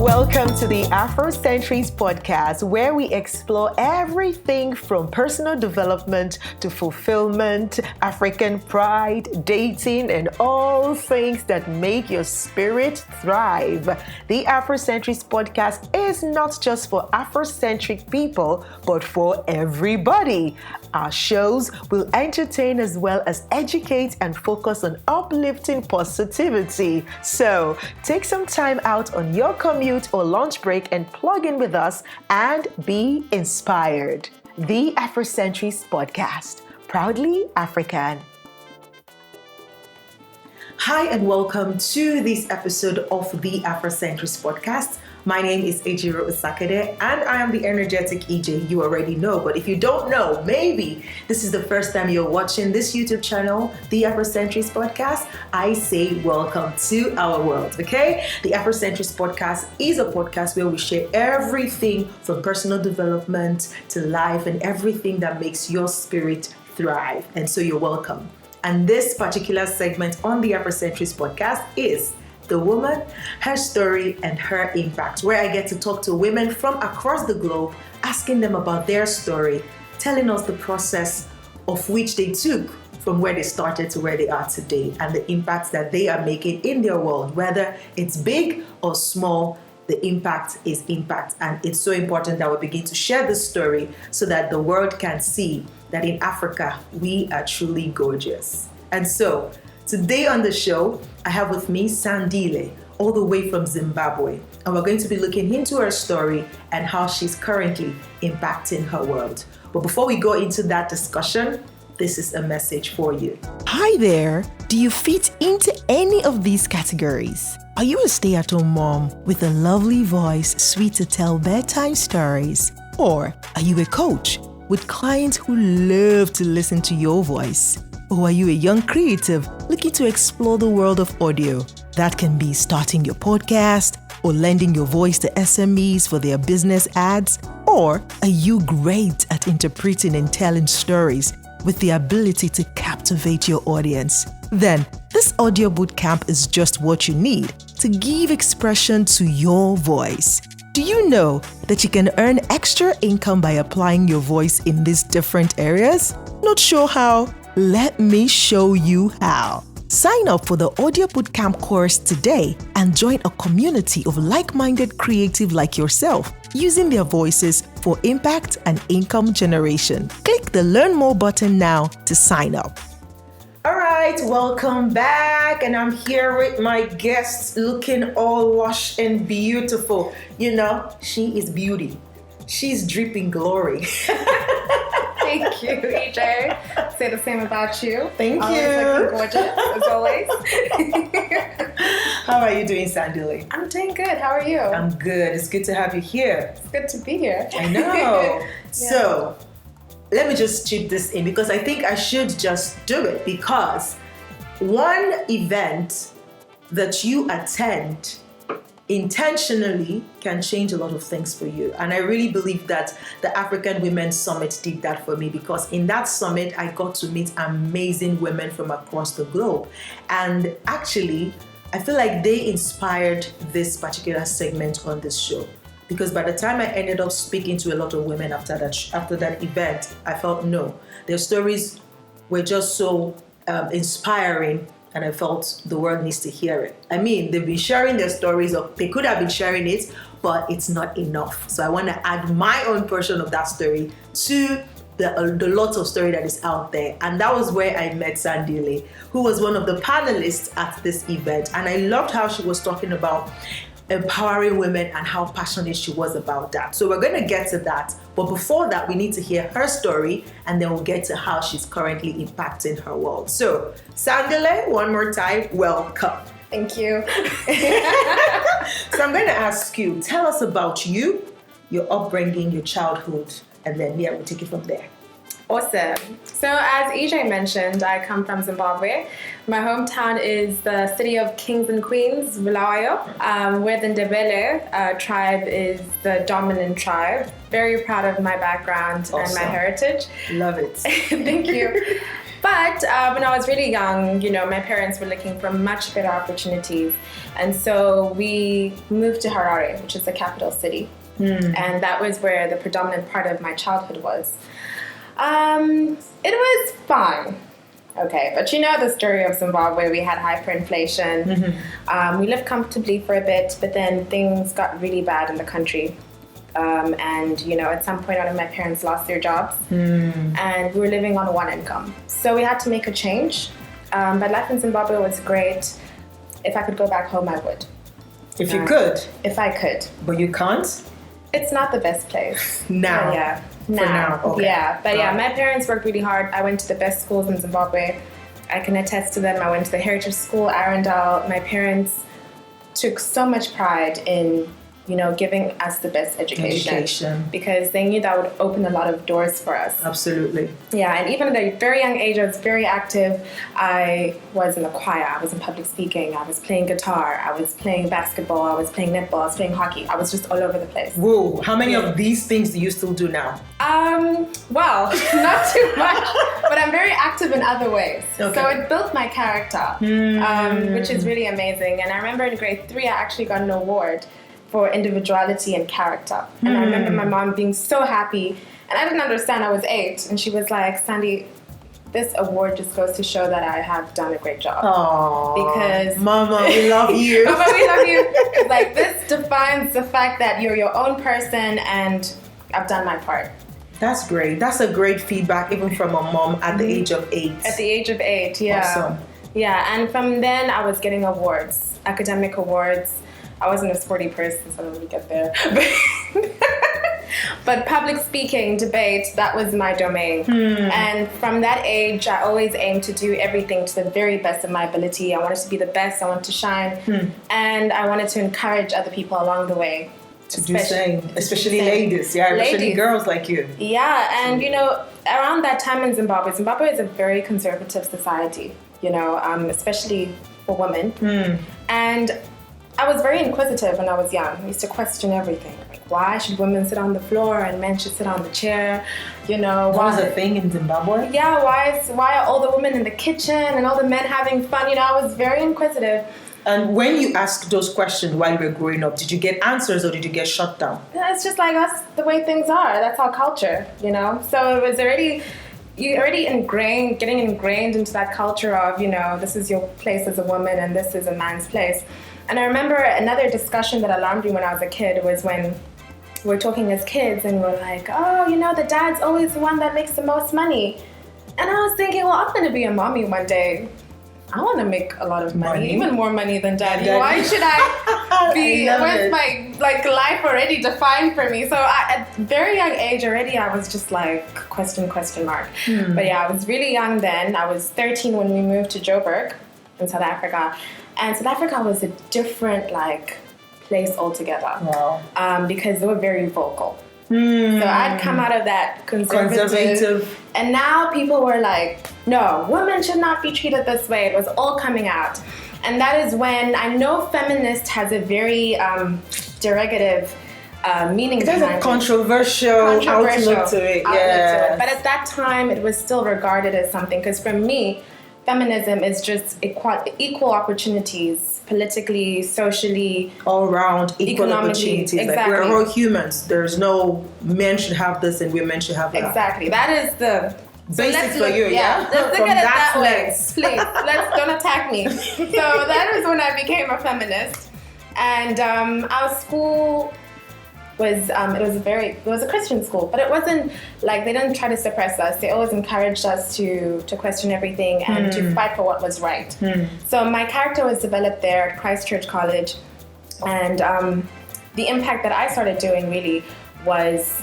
Welcome to the AFROCENTRIST Podcast, where we explore everything from personal development to fulfillment, African pride, dating, and all things that make your spirit thrive. The AFROCENTRIST Podcast is not just for Afrocentric people, but for everybody. Our shows will entertain as well as educate and focus on uplifting positivity. So take some time out on your commute or lunch break and plug in with us and be inspired. The AFROCENTRIST Podcast, proudly African. Hi and welcome to this episode of the AFROCENTRIST Podcast. My name is Ejiro Osakede and I am the energetic EJ you already know. But if you don't know, maybe this is the first time you're watching this YouTube channel, the AFROCENTRIST Podcast, I say welcome to our world, okay? The AFROCENTRIST Podcast is a podcast where we share everything from personal development to life and everything that makes your spirit thrive. And so you're welcome. And this particular segment on the AFROCENTRIST Podcast is The Woman, Her Story, and Her Impact, where I get to talk to women from across the globe, asking them about their story, telling us the process of which they took from where they started to where they are today, and the impacts that they are making in their world, whether it's big or small. The impact is impact, and it's so important that we begin to share this story so that the world can see that in Africa, we are truly gorgeous. And so, today on the show, I have with me Sandile, all the way from Zimbabwe, and we're going to be looking into her story and how she's currently impacting her world. But before we go into that discussion, this is a message for you. Hi there! Do you fit into any of these categories? Are you a stay-at-home mom with a lovely voice, sweet to tell bedtime stories? Or are you a coach with clients who love to listen to your voice? Or are you a young creative looking to explore the world of audio? That can be starting your podcast or lending your voice to SMEs for their business ads. Or are you great at interpreting and telling stories with the ability to captivate your audience? Then this audio bootcamp is just what you need to give expression to your voice. Do you know that you can earn extra income by applying your voice in these different areas? Not sure how? Let me show you how. Sign up for the Audio Bootcamp course today and join a community of like-minded creatives like yourself using their voices for impact and income generation. Click the Learn More button now to sign up. All right, welcome back, and I'm here with my guest looking all lush and beautiful. You know, she is beauty. She's dripping glory. Thank you, EJ. Say the same about you. Thank always you. Looking gorgeous, as always. How are you doing, Sandile? I'm doing good. How are you? I'm good. It's good to have you here. It's good to be here. I know. Yeah. So, let me just chip this in because I think I should just do it, because one event that you attend intentionally can change a lot of things for you. And I really believe that the African Women's Summit did that for me, because in that summit, I got to meet amazing women from across the globe. And actually, I feel like they inspired this particular segment on this show. Because by the time I ended up speaking to a lot of women after that event, I felt no, their stories were just so inspiring, and I felt the world needs to hear it. I mean, they've been sharing their stories, or they could have been sharing it, but it's not enough. So I want to add my own portion of that story to the lot of story that is out there. And that was where I met Sandile, who was one of the panelists at this event. And I loved how she was talking about empowering women and how passionate she was about that. So we're going to get to that. But before that, we need to hear her story, and then we'll get to how she's currently impacting her world. So Sandile, one more time, welcome. Thank you. So I'm going to ask you, tell us about you, your upbringing, your childhood, and then we'll take it from there. Awesome. So as EJ mentioned, I come from Zimbabwe. My hometown is the city of kings and queens, Bulawayo, where the Ndebele tribe is the dominant tribe. Very proud of my background and my heritage. Love it. Thank you. But when I was really young, my parents were looking for much better opportunities. And so we moved to Harare, which is the capital city. And that was where the predominant part of my childhood was. It was fine. Okay, but the story of Zimbabwe. We had hyperinflation. We lived comfortably for a bit, but then things got really bad in the country. And, at some point, one of my parents lost their jobs. And we were living on one income. So we had to make a change. But life in Zimbabwe was great. If I could go back home, I would. If you could? If I could. But you can't? It's not the best place. Now? Yeah. For now, okay. Yeah, but my parents worked really hard. I went to the best schools in Zimbabwe. I can attest to them. I went to the Heritage School, Arundel. My parents took so much pride in, giving us the best education. Because they knew that would open a lot of doors for us. Absolutely. Yeah, and even at a very young age, I was very active. I was in the choir. I was in public speaking. I was playing guitar. I was playing basketball. I was playing netball. I was playing hockey. I was just all over the place. Whoa, how many of these things do you still do now? Well, not too much, but I'm very active in other ways. Okay. So it built my character, which is really amazing. And I remember in grade 3, I actually got an award for individuality and character. And I remember my mom being so happy. And I didn't understand. I was 8. And she was like, Sandy, this award just goes to show that I have done a great job. Aww. Because Mama, we love you. Mama, we love you. Like, this defines the fact that you're your own person and I've done my part. That's great. That's a great feedback, even from a mom at the age of 8. At the age of 8, yeah. Awesome. Yeah, and from then I was getting awards, academic awards. I wasn't a sporty person, so I didn't really get there. But public speaking, debate, that was my domain. And from that age, I always aimed to do everything to the very best of my ability. I wanted to be the best, I wanted to shine, and I wanted to encourage other people along the way. To do the same, especially ladies, especially girls like you. Yeah, and around that time in Zimbabwe is a very conservative society, especially for women. And I was very inquisitive when I was young. I used to question everything. Like, why should women sit on the floor and men should sit on the chair? That was a thing in Zimbabwe? Yeah, why are all the women in the kitchen and all the men having fun? I was very inquisitive. And when you asked those questions while you were growing up, did you get answers or did you get shut down? It's just like, that's the way things are. That's our culture, So it was getting ingrained into that culture of, this is your place as a woman and this is a man's place. And I remember another discussion that alarmed me when I was a kid was when we were talking as kids and we're like, oh, the dad's always the one that makes the most money. And I was thinking, well, I'm going to be a mommy one day. I want to make a lot of money, even more money than daddy. Why should I be, where's my life already defined for me? So at a very young age already, I was just like, question mark. But yeah, I was really young then. I was 13 when we moved to Joburg in South Africa. And South Africa was a different place altogether. Wow. Because they were very vocal. So I'd come out of that conservative. And now people were like, no, women should not be treated this way. It was all coming out. And that is when I know feminist has a very derogative meaning. There's a controversial outlook to it. Yeah. But at that time, it was still regarded as something. Because for me, feminism is just equal opportunities, politically, socially, all around equal opportunities. Exactly. We're all humans. There's no men should have this and women should have that. Exactly. That is the basic for you. Yeah. Let's look at it that way, please. Don't attack me. So that is when I became a feminist, and our school was it was a Christian school, but it wasn't like they didn't try to suppress us. They always encouraged us to question everything and to fight for what was right. So my character was developed there at Christ Church College, and the impact that I started doing really was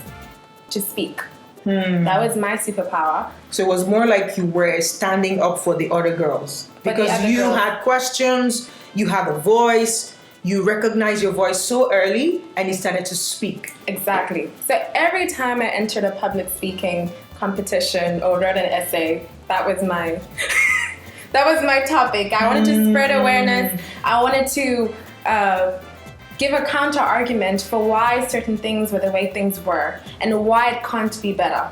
to speak. That was my superpower. So it was more like you were standing up for the other girls because had questions, you had a voice. You recognize your voice so early and you started to speak. Exactly. So every time I entered a public speaking competition or wrote an essay, that was my topic. I wanted to spread awareness. I wanted to give a counter argument for why certain things were the way things were and why it can't be better.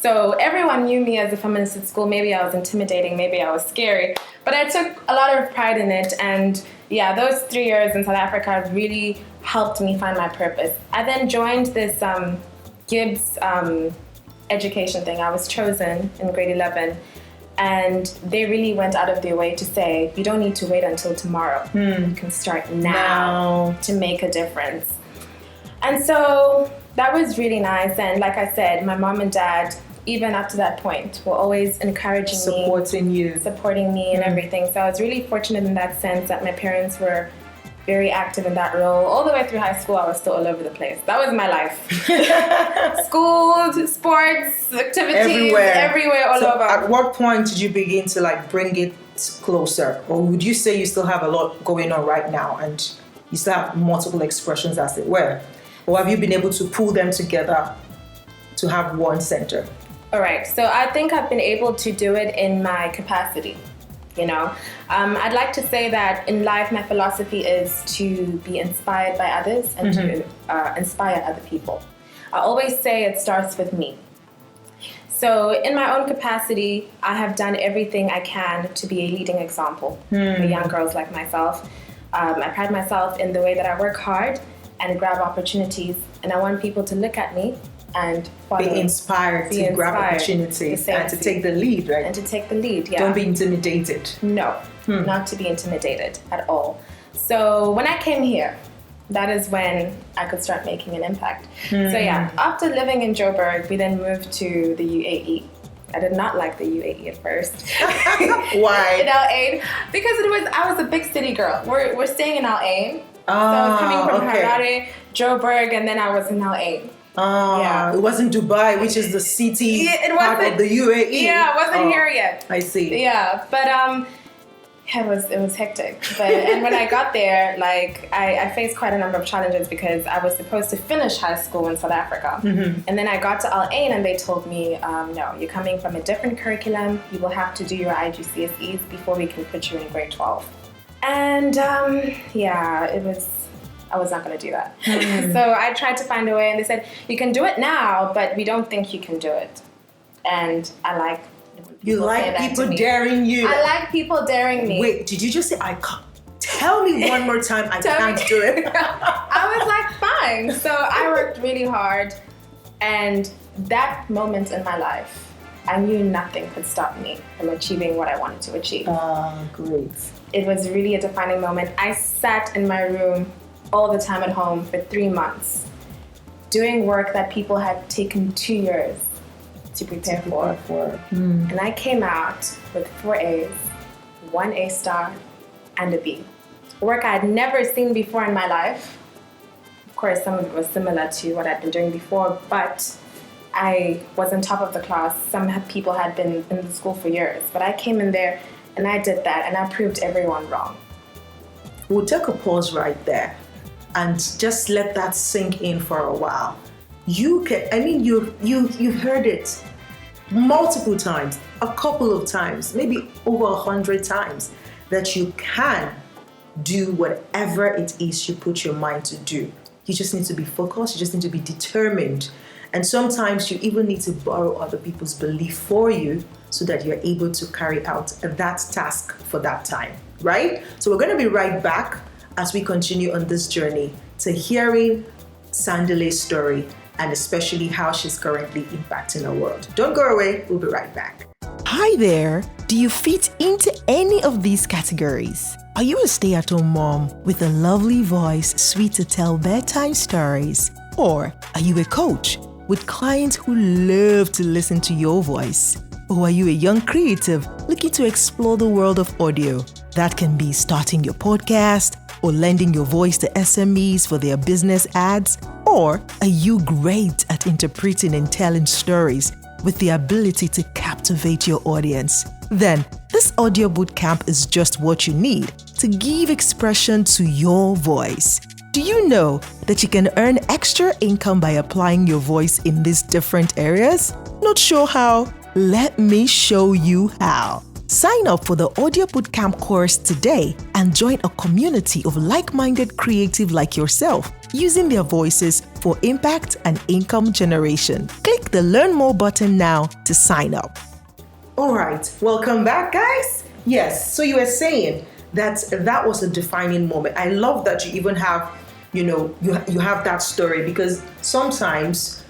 So everyone knew me as a feminist at school. Maybe I was intimidating, maybe I was scary, but I took a lot of pride in it. And yeah, those 3 years in South Africa really helped me find my purpose. I then joined this Gibbs education thing. I was chosen in grade 11, and they really went out of their way to say, you don't need to wait until tomorrow. You can start now to make a difference. And so that was really nice. And like I said, my mom and dad, even up to that point, were always encouraging me, supporting me and everything. So I was really fortunate in that sense that my parents were very active in that role. All the way through high school, I was still all over the place. That was my life. School, sports, activities, everywhere, all over. At what point did you begin to bring it closer? Or would you say you still have a lot going on right now and you still have multiple expressions, as it were? Or have you been able to pull them together to have one center? All right, so I think I've been able to do it in my capacity, I'd like to say that in life, my philosophy is to be inspired by others and to inspire other people. I always say it starts with me. So in my own capacity, I have done everything I can to be a leading example for young girls like myself. I pride myself in the way that I work hard and grab opportunities, and I want people to look at me and follow. Be inspired to grab opportunities and to take the lead, right? And to take the lead, yeah. Don't be intimidated. No, not to be intimidated at all. So when I came here, that is when I could start making an impact. So yeah, after living in Joburg, we then moved to the UAE. I did not like the UAE at first. Why? In Al Ain, because I was a big city girl. We're staying in Al Ain. So I was coming from Harare, Joburg, and then I was in Al Ain. It wasn't Dubai, which is the city part of the UAE. Yeah, it wasn't here yet. I see. Yeah, but it was hectic. And when I got there, I faced quite a number of challenges because I was supposed to finish high school in South Africa. And then I got to Al Ain and they told me, no, you're coming from a different curriculum. You will have to do your IGCSEs before we can put you in grade 12. And I was not going to do that. So I tried to find a way, and they said, you can do it now, but we don't think you can do it. And I like people daring you. I like people daring me. Wait, did you just say, I can't? Tell me one more time, I can't do it. I was like, fine. So I worked really hard, and that moment in my life, I knew nothing could stop me from achieving what I wanted to achieve. Great. It was really a defining moment. I sat in my room all the time at home for 3 months, doing work that people had taken 2 years to prepare for. And I came out with 4 A's, 1 A star, and a B. Work I had never seen before in my life. Of course, some of it was similar to what I'd been doing before, but I was on top of the class. Some people had been in the school for years, but I came in there and I did that, and I proved everyone wrong. We'll take a pause right there and just let that sink in for a while. You've heard it multiple times, a couple of times, maybe over 100 times, that you can do whatever it is you put your mind to do. You just need to be focused, you just need to be determined. And sometimes you even need to borrow other people's belief for you so that you're able to carry out that task for that time, right? So we're going to be right back as we continue on this journey to hearing Sandile's story and especially how she's currently impacting the world. Don't go away, we'll be right back. Hi there. Do you fit into any of these categories? Are you a stay-at-home mom with a lovely voice, sweet to tell bedtime stories? Or are you a coach with clients who love to listen to your voice? Or are you a young creative looking to explore the world of audio? That can be starting your podcast or lending your voice to SMEs for their business ads. Or are you great at interpreting and telling stories with the ability to captivate your audience? Then this audio bootcamp is just what you need to give expression to your voice. Do you know that you can earn extra income by applying your voice in these different areas? Not sure how? Let me show you how. Sign up for the Audio Bootcamp course today and join a community of like-minded creatives like yourself, using their voices for impact and income generation. Click the Learn More button now to sign up. All right, welcome back, guys. Yes, so you were saying that was a defining moment. I love that you even have, you have that story, because sometimes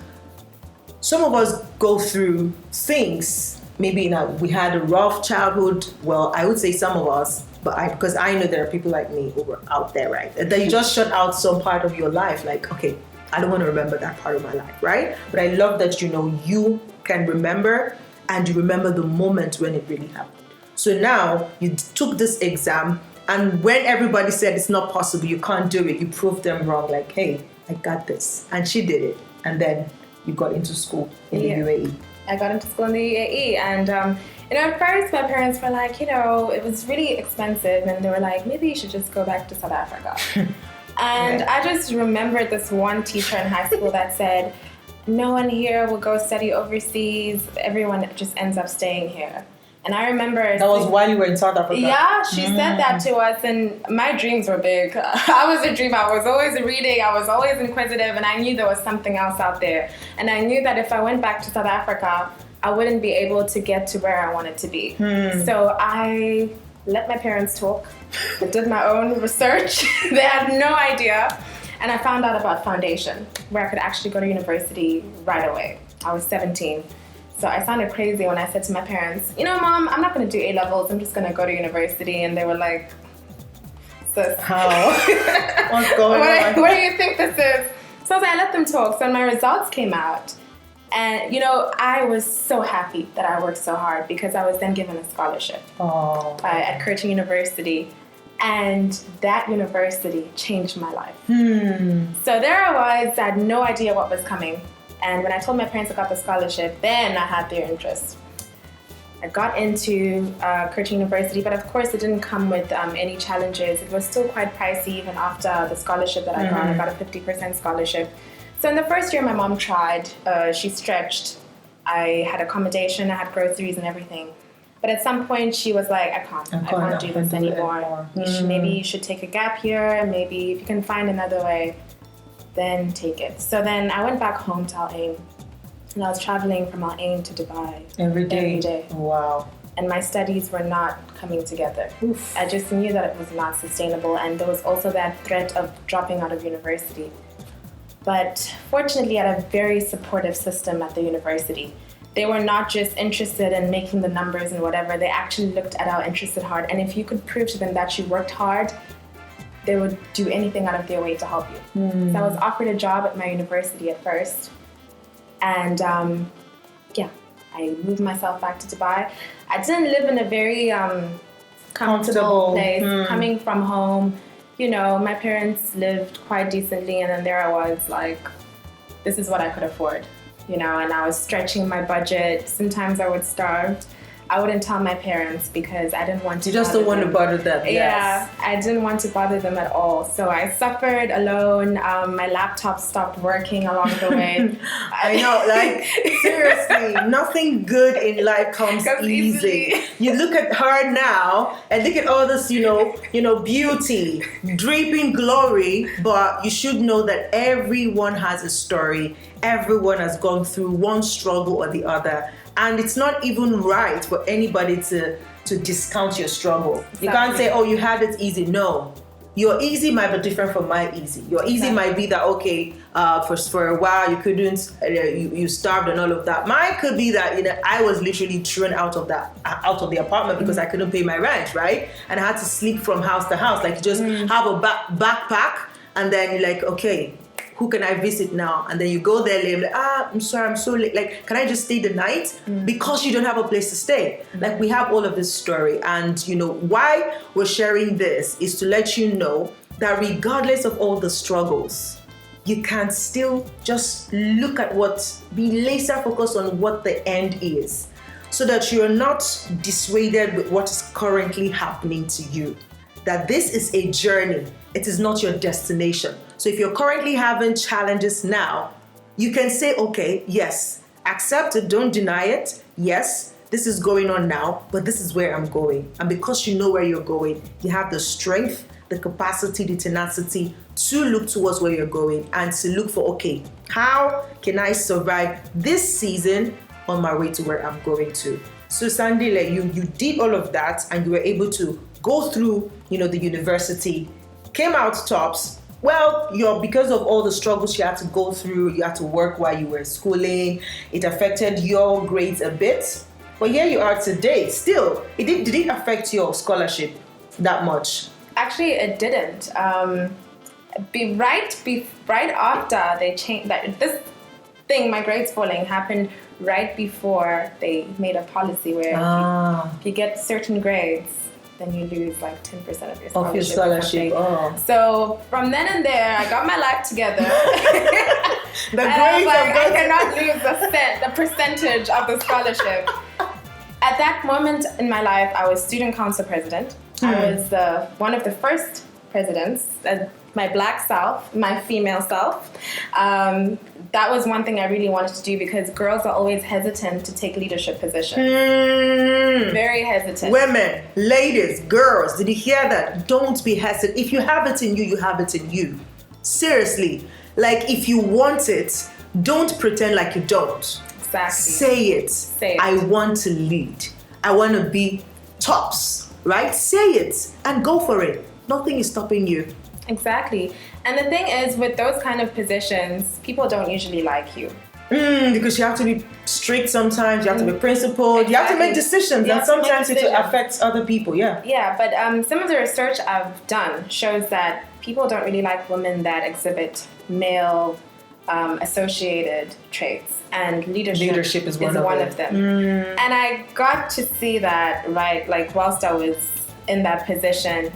some of us go through things. Maybe we had a rough childhood. Well, I would say some of us, but because I know there are people like me who were out there, right? That you just shut out some part of your life. Like, okay, I don't want to remember that part of my life, right? But I love that, you can remember, and you remember the moment when it really happened. So now you took this exam, and when everybody said it's not possible, you can't do it, you proved them wrong. Like, hey, I got this. And she did it. And then you got into school in the UAE. I got into school in the UAE, and at first my parents were like, it was really expensive, and they were like, maybe you should just go back to South Africa. And I just remembered this one teacher in high school that said, no one here will go study overseas, everyone just ends up staying here. And I remember... That was while you were in South Africa? Yeah, she said that to us, and my dreams were big. I was a dreamer. I was always reading. I was always inquisitive, and I knew there was something else out there. And I knew that if I went back to South Africa, I wouldn't be able to get to where I wanted to be. So I let my parents talk. I did my own research. They had no idea. And I found out about foundation, where I could actually go to university right away. I was 17. So I sounded crazy when I said to my parents, Mom, I'm not going to do A-levels. I'm just going to go to university. And they were like, sis. How? What's going on? What do you think this is? So I let them talk. So my results came out. And, I was so happy that I worked so hard, because I was then given a scholarship at Curtin University. And that university changed my life. So there I was, I had no idea what was coming. And when I told my parents I got the scholarship, then I had their interest. I got into Curtin University, but of course it didn't come with any challenges. It was still quite pricey even after the scholarship that I got. I got a 50% scholarship. So in the first year, my mom tried. She stretched. I had accommodation, I had groceries and everything. But at some point, she was like, I can't do this anymore. Maybe you should take a gap year. Maybe if you can find another way, then take it. So then I went back home to Al Ain, and I was traveling from Al Ain to Dubai every day. Wow. And my studies were not coming together. Oof. I just knew that it was not sustainable, and there was also that threat of dropping out of university. But fortunately, I had a very supportive system at the university. They were not just interested in making the numbers and whatever. They actually looked at our interested hard. And if you could prove to them that you worked hard, they would do anything out of their way to help you. So I was offered a job at my university at first. And I moved myself back to Dubai. I didn't live in a very comfortable place. Coming from home, my parents lived quite decently. And then there I was like, this is what I could afford. And I was stretching my budget. Sometimes I would starve. I wouldn't tell my parents because I didn't want to. You just don't want to bother them. Yeah, I didn't want to bother them at all. So I suffered alone. My laptop stopped working along the way. I know, like seriously, nothing good in life comes easy. You look at her now and look at all this, beauty, draping glory. But you should know that everyone has a story. Everyone has gone through one struggle or the other. And it's not even right for anybody to discount your struggle. Exactly. You can't say, oh, you had it easy. No. Your easy might be different from my easy. Your easy might be that, okay, for a while you couldn't, you starved and all of that. Mine could be that, I was literally thrown out of the apartment because I couldn't pay my rent, right? And I had to sleep from house to house. Like, you just have a backpack and then you're like, okay, who can I visit now? And then you go there late, like, I'm sorry, I'm so late. Like, can I just stay the night? Because you don't have a place to stay. Like, we have all of this story. And, why we're sharing this is to let you know that regardless of all the struggles, you can still just look at be laser focused on what the end is, so that you're not dissuaded with what is currently happening to you. That this is a journey. It is not your destination. So if you're currently having challenges now, you can say, okay, yes, accept it, don't deny it. Yes, this is going on now, but this is where I'm going. And because you know where you're going, you have the strength, the capacity, the tenacity to look towards where you're going and to look for, okay, how can I survive this season on my way to where I'm going to? So Sandile, you did all of that and you were able to go through, the university, came out tops. Well, because of all the struggles you had to go through, you had to work while you were schooling, it affected your grades a bit. But here you are today. Still, did it affect your scholarship that much? Actually, it didn't. Right after they changed that, this thing, my grades falling, happened right before they made a policy where if you get certain grades, then you lose like 10% of your scholarship. Of your scholarship. Oh. So from then and there, I got my life together. The grades I cannot lose the percentage of the scholarship. At that moment in my life, I was student council president. I was one of the first presidents. My black self, my female self. That was one thing I really wanted to do because girls are always hesitant to take leadership positions. Very hesitant. Women, ladies, girls, did you hear that? Don't be hesitant. If you have it in you, you have it in you. Seriously. Like, if you want it, don't pretend like you don't. Exactly. Say it. I want to lead. I want to be tops, right? Say it and go for it. Nothing is stopping you. Exactly. And the thing is, with those kind of positions, people don't usually like you. Because you have to be strict sometimes, you have to be principled, exactly. You have to make decisions, and sometimes it affects other people, Yeah, but some of the research I've done shows that people don't really like women that exhibit male associated traits, and leadership is one of them. And I got to see that, right, like whilst I was in that position.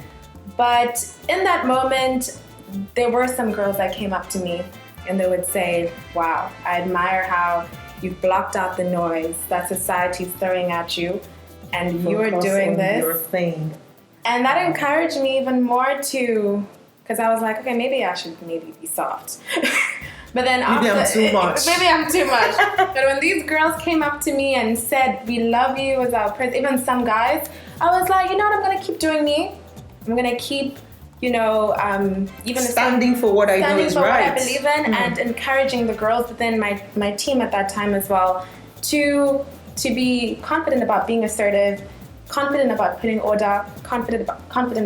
But in that moment, there were some girls that came up to me and they would say, wow, I admire how you've blocked out the noise that society's throwing at you and you're doing this. Your thing. And that encouraged me even more because I was like, okay, maybe I should be soft. But then maybe I'm too much. But when these girls came up to me and said, we love you as our president, even some guys, I was like, you know what, I'm going to keep doing me. I'm going to keep, even standing for what I do is right. What I believe in and encouraging the girls within my team at that time as well to be confident about being assertive, confident about putting order, confident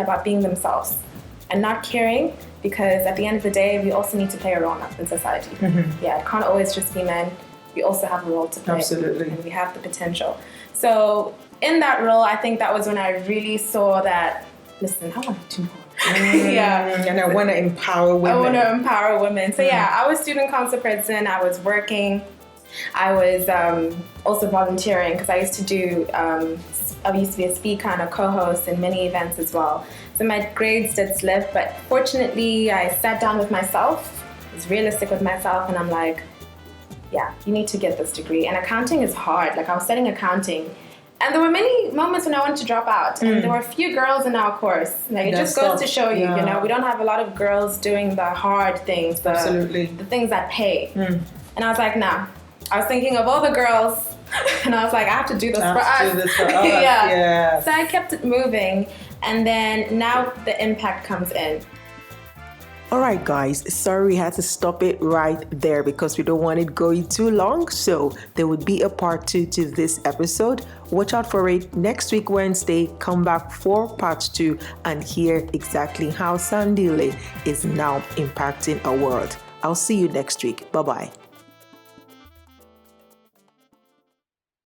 about being themselves and not caring, because at the end of the day, we also need to play a role in society. Yeah, it can't always just be men. We also have a role to play. Absolutely. And we have the potential. So in that role, I think that was when I really saw that, listen, I want to do more. And I want to empower women. So I was student council president. I was working. I was also volunteering because I used to be a speaker and a co-host in many events as well. So my grades did slip, but fortunately I sat down with myself, was realistic with myself, and I'm like, yeah, you need to get this degree. And accounting is hard. Like, I was studying accounting. And there were many moments when I wanted to drop out. And there were a few girls in our course. Like, it just goes to show you, we don't have a lot of girls doing the hard things, the things that pay. And I was like, nah. I was thinking of all the girls, and I was like, I have to do this for us. Yeah. So I kept it moving, and then now the impact comes in. All right, guys, sorry we had to stop it right there because we don't want it going too long. So there would be a part 2 to this episode. Watch out for it next week, Wednesday. Come back for part 2 and hear exactly how Sandile is now impacting our world. I'll see you next week. Bye-bye.